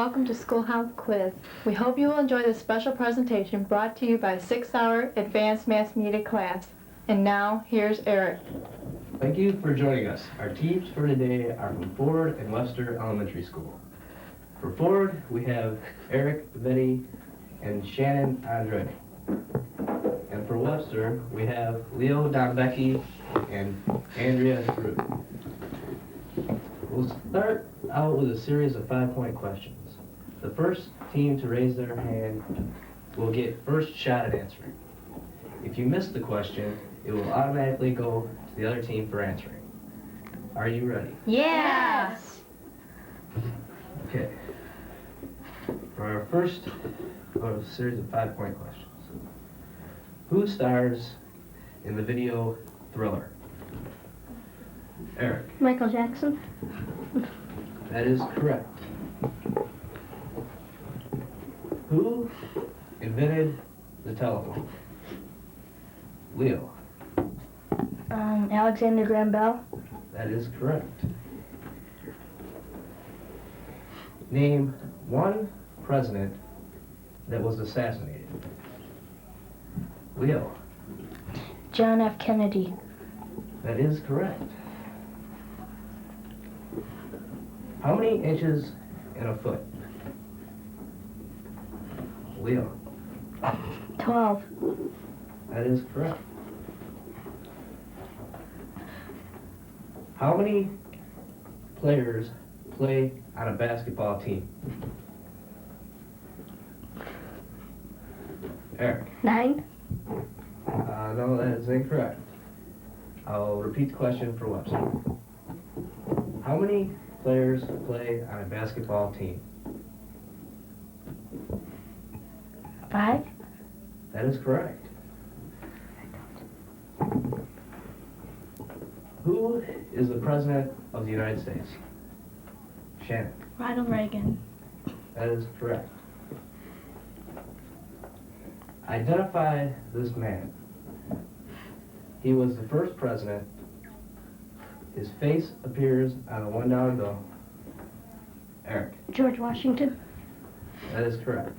welcome to Schoolhouse Quiz. We hope you will enjoy this special presentation brought to you by 6-hour Advanced Mass Media class. And now, here's Eric. Thank you for joining us. Our teams for today are from Ford and Webster Elementary School. For Ford, we have Eric, Vette, and Shannon, Andrea. And for Webster, we have Leo, Dombecki, and Andrea, Drew. We'll start out with a series of 5-point questions. The first team to raise their hand will get first shot at answering. If you miss the question, it will automatically go to the other team for answering. Are you ready? Yes! Okay. For our first series of 5-point questions. Who stars in the video Thriller? Eric. Michael Jackson. That is correct. Who invented the telephone? Leo. Alexander Graham Bell. That is correct. Name one president that was assassinated. Leo. John F. Kennedy. That is correct. How many inches in a foot? Leo. 12. That is correct. How many players play on a basketball team? Eric. 9. No, that is incorrect. I'll repeat the question for Webster. How many players play on a basketball team? 5. That is correct. Who is the President of the United States? Shannon. Ronald Reagan. That is correct. Identify this man. He was the first president. His face appears on a $1 bill. Eric. George Washington. That is correct.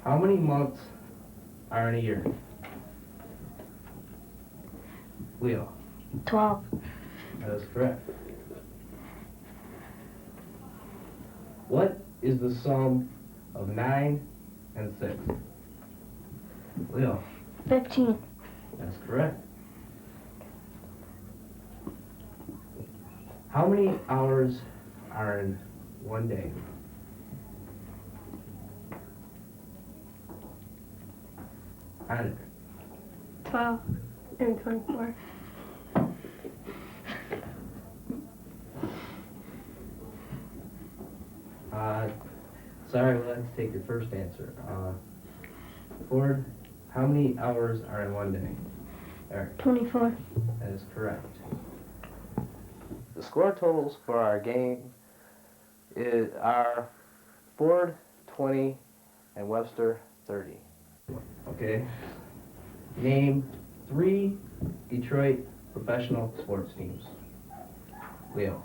How many months are in a year? Leo. 12. That is correct. What is the sum of 9 and 6? Leo. 15. That's correct. How many hours are in one day? Andrea. 12 and 24. Sorry, we'll have to take your first answer. Ford, how many hours are in one day? Eric. 24. That is correct. The score totals for our game are Ford 20 and Webster 30. Okay. Name 3 Detroit professional sports teams. Leo.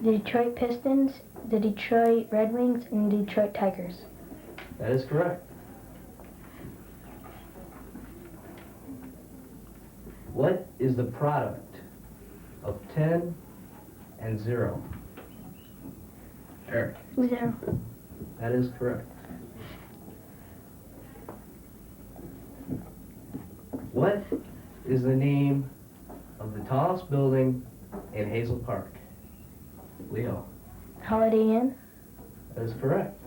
The Detroit Pistons, the Detroit Red Wings, and the Detroit Tigers. That is correct. What is the product of 10 and 0? Eric. 0. That is correct. What is the name of the tallest building in Hazel Park? Leo. Holiday Inn. That is correct.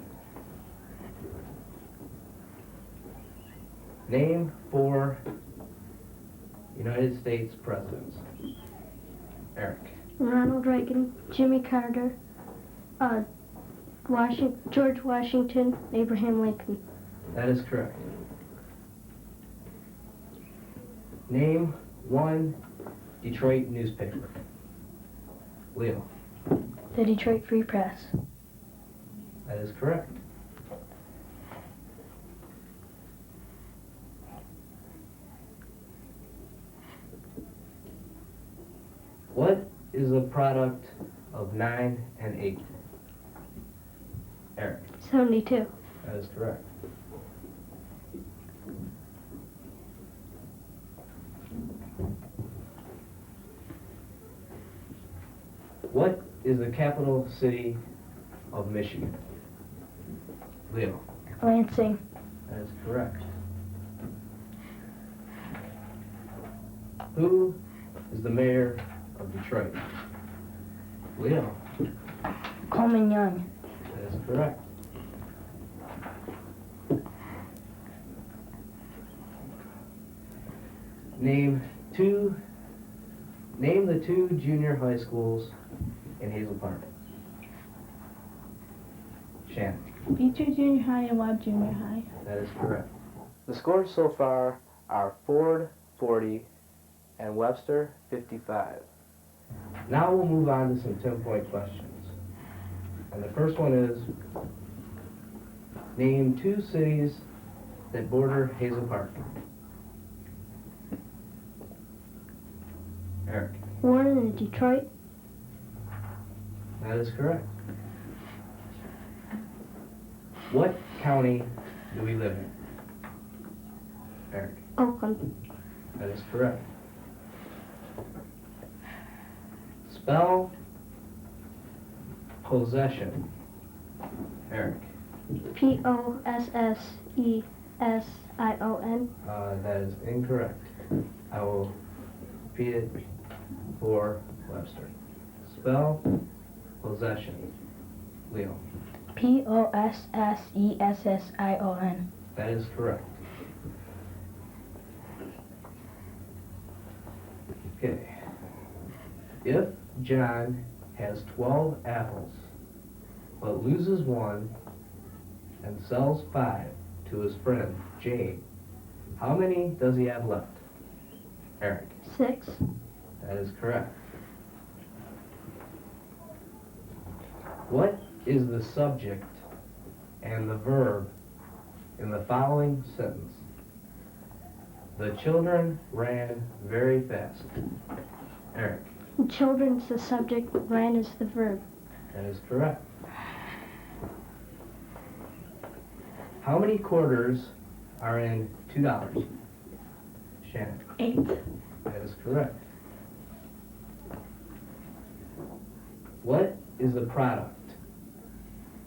Name 4 United States presidents. Eric. Ronald Reagan, Jimmy Carter, George Washington, Abraham Lincoln. That is correct. Name 1 Detroit newspaper. Leo. The Detroit Free Press. That is correct. What is the product of 9 and 8? Eric. 72. That is correct. What is the capital city of Michigan? Leo. Lansing. That is correct. Who is the mayor of Detroit? Leo. Coleman Young. That is correct. Name the two junior high schools in Hazel Park. Shannon. B2 Junior High and Webb Junior High. That is correct. The scores so far are Ford 40 and Webster 55. Now we'll move on to some 10-point questions. And the first one is, name two cities that border Hazel Park. Eric. Warren and Detroit. That is correct. What county do we live in? Eric. Oakland. That is correct. Spell possession. Eric. Possession. That is incorrect. I will repeat it for Webster. Spell possession. Leo. Possession. That is correct. Okay. If John has 12 apples, but loses one and sells 5 to his friend Jay, how many does he have left? Eric. 6. That is correct. What is the subject and the verb in the following sentence? The children ran very fast. Eric. Children's the subject, ran is the verb. That is correct. How many quarters are in $2? Shannon. 8. That is correct. What is the product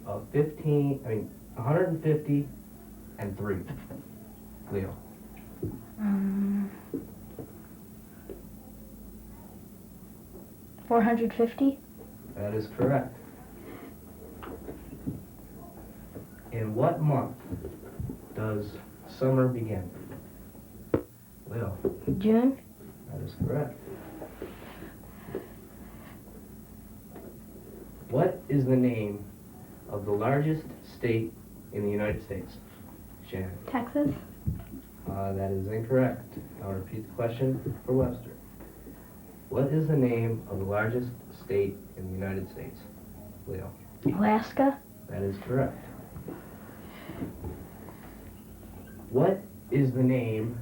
of 150 and 3? Leo. 450. That is correct. In what month does summer begin? Leo. June. That is correct. What is the name of the largest state in the United States? Shannon. Texas. That is incorrect. I'll repeat the question for Webster. What is the name of the largest state in the United States? Leo. Alaska. That is correct. What is the name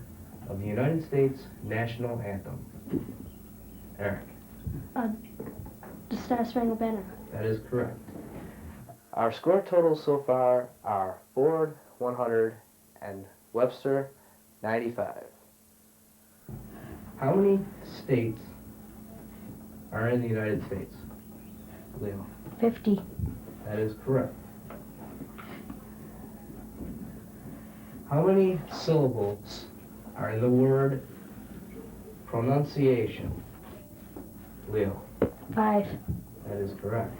of the United States national anthem? Eric. The Star Spangled Banner. That is correct. Our score totals so far are Ford 100 and Webster 95. How many states are in the United States? Leo. 50. That is correct. How many syllables are in the word pronunciation? Leo. 5. That is correct.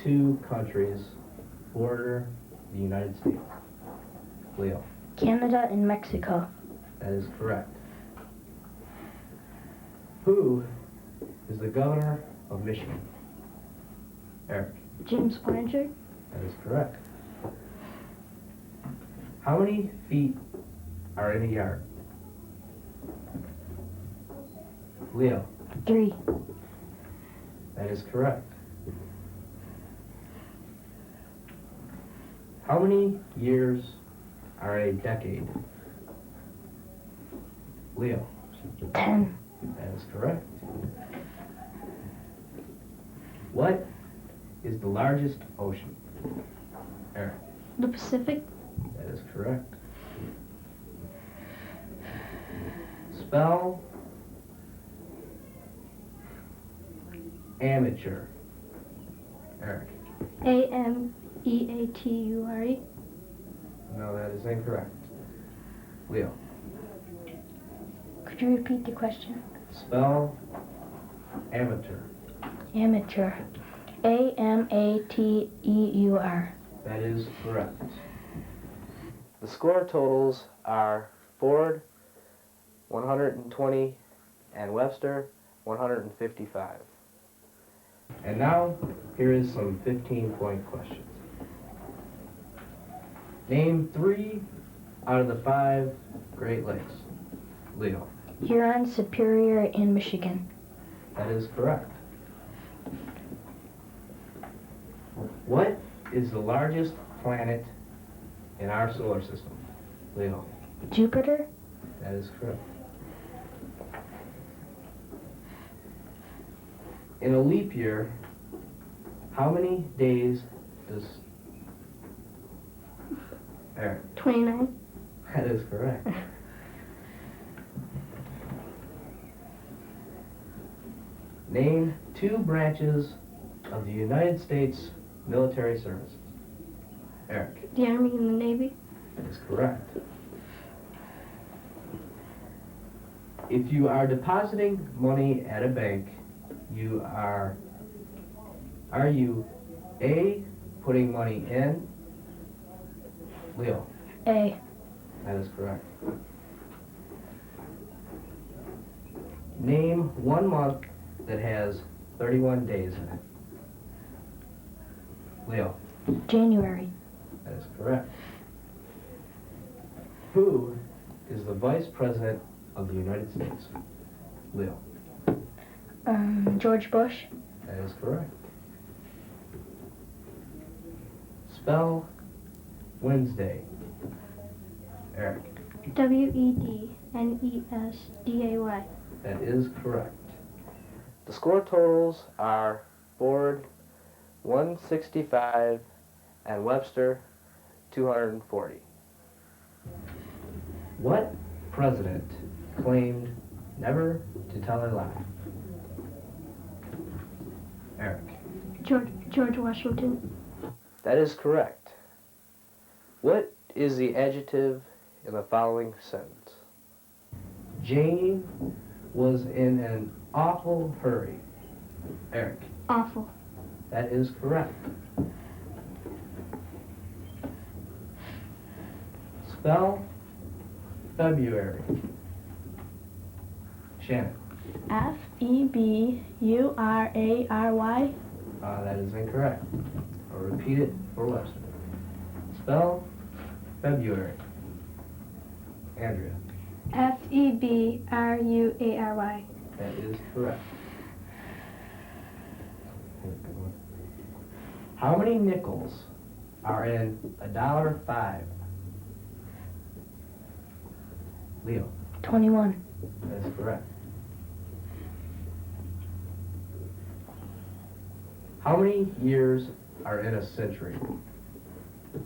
2 countries border the United States. Leo. Canada and Mexico. That is correct. Who is the governor of Michigan? Eric. James Blanchard. That is correct. How many feet are in a yard? Leo. 3. That is correct. How many years are a decade? Leo. 10. That is correct. What is the largest ocean? Eric. The Pacific. That is correct. Spell amateur. Eric. AMEATURE. No, that is incorrect. Leo. Could you repeat the question? Spell amateur. Amateur. AMATEUR. That is correct. The score totals are Ford 120 and Webster 155. And now, here is some 15-point questions. Name 3 out of the 5 Great Lakes. Leo. Huron, Superior, and Michigan. That is correct. What is the largest planet in our solar system? Leo. Jupiter. That is correct. In a leap year, how many days does... Eric. 29. That is correct. Name 2 branches of the United States military services. Eric. The Army and the Navy. That is correct. If you are depositing money at a bank, are you A, putting money in? Leo. A. That is correct. Name 1 month that has 31 days in it. Leo. January. That is correct. Who is the Vice President of the United States? Leo. George Bush. That is correct. Spell Wednesday. Eric. WEDNESDAY. That is correct. The score totals are Ford 165 and Webster 240. What president claimed never to tell a lie? Eric. George Washington. That is correct. What is the adjective in the following sentence? Jane was in an awful hurry. Eric. Awful. That is correct. Spell February. Shannon. FEBURARY. That is incorrect. I'll repeat it for Webster. Spell February. Andrea. FEBRUARY. That is correct. How many nickels are in $1.05? Leo. 21. That is correct. How many years are in a century?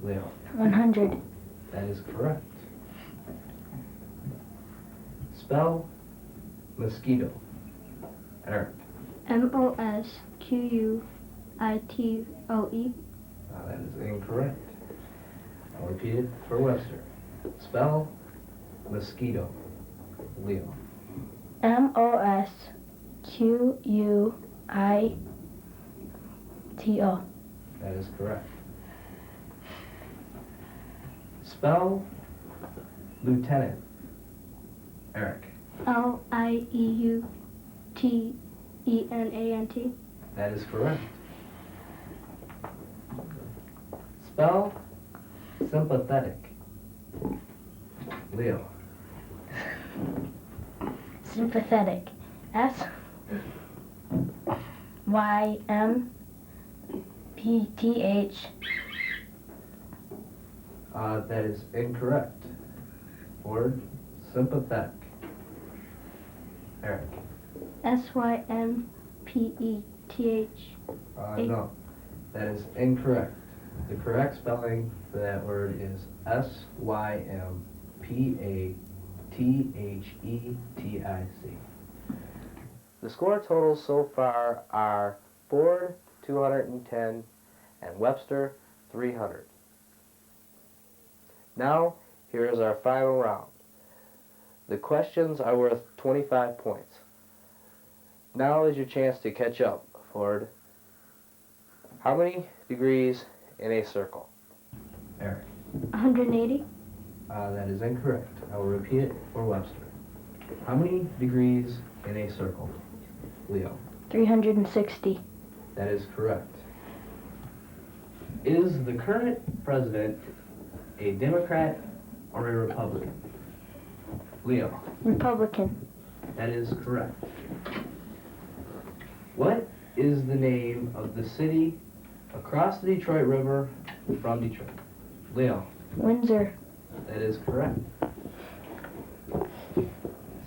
Leo. 100. That is correct. Spell mosquito. Eric. MOSQUITOE. That is incorrect. I'll repeat it for Webster. Spell mosquito. Leo. MOSQUITO. That is correct. Spell lieutenant. Eric. LIEUTENANT. That is correct. Spell sympathetic. Leo. Sympathetic. SYMPTH. That is incorrect. Word sympathetic. Eric. SYMPETH. A-T-H. No, that is incorrect. The correct spelling for that word is S-Y-M-P-A-T-H-E-T-I-C. The score totals so far are Ford 210 and Webster 300. Now, here is our final round. The questions are worth 25 points. Now is your chance to catch up, Ford. How many degrees in a circle? Eric. 180. That is incorrect. I will repeat it for Webster. How many degrees in a circle? Leo. 360. That is correct. Is the current president a Democrat or a Republican? Leo. Republican. That is correct. What is the name of the city across the Detroit River from Detroit? Leo. Windsor. That is correct.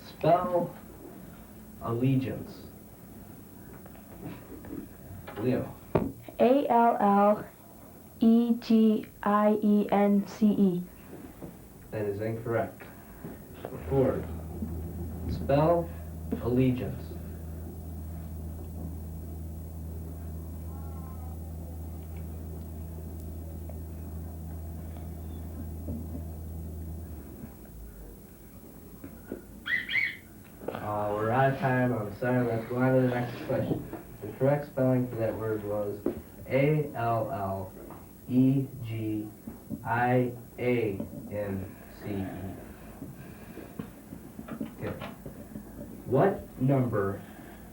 Spell allegiance. Leo. A-L-L-E-G-I-E-N-C-E. That is incorrect. Ford. Spell allegiance. We're out of time. I'm sorry. Let's go on to the next question. The correct spelling for that word was A-L-L-E-G-I-A-N-C-E. Okay. What number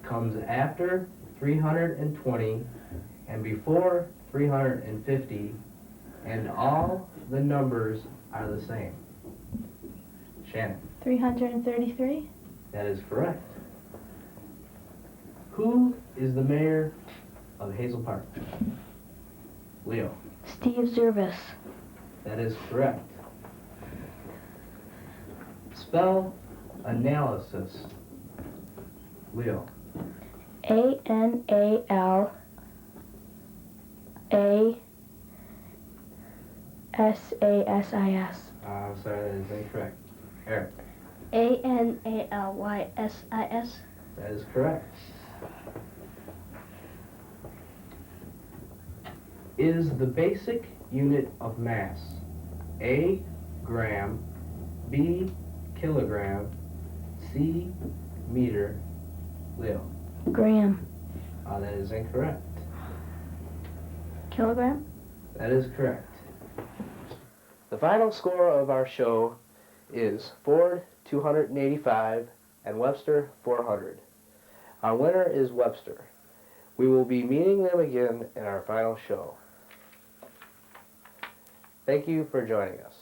comes after 320 and before 350 and all the numbers are the same? Shannon. 333. That is correct. Who is the mayor of Hazel Park? Leo. Steve Zervis. That is correct. Spell analysis. Leo. A-N-A-L-A-S-A-S-I-S. I'm sorry, that is incorrect. Eric. A-N-A-L-Y-S-I-S. That is correct. Is the basic unit of mass A, gram, B, kilogram, C, meter? Leo. Graham. That is incorrect. Kilogram. That is correct. The final score of our show is Ford 285 and Webster 400. Our winner is Webster. We will be meeting them again in our final show. Thank you for joining us.